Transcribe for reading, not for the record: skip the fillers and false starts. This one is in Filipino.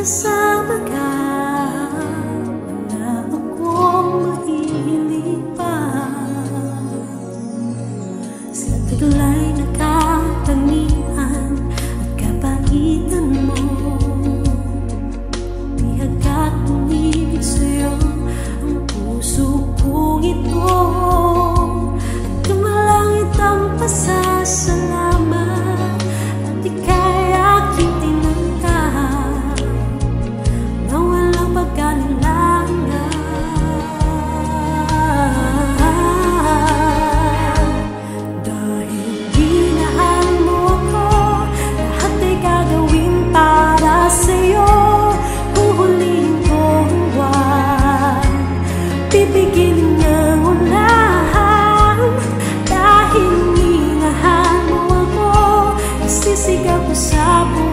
kasama ka, wala akong maililipan. Sa taglay na katangian at kapaitan mo, bihagat ng ibig sa'yo ang puso kong ito. At tumalangit ang pasasalamat at ika'y aking tinanggap na walang pagkalilangan. Dahil ginahal mo ako, lahat ay gagawin para sa'yo. Huhulihin ko ang buwan, pipigilin niyang ulan. Dahil minahal mo ako, isisigaw ko sa buwan.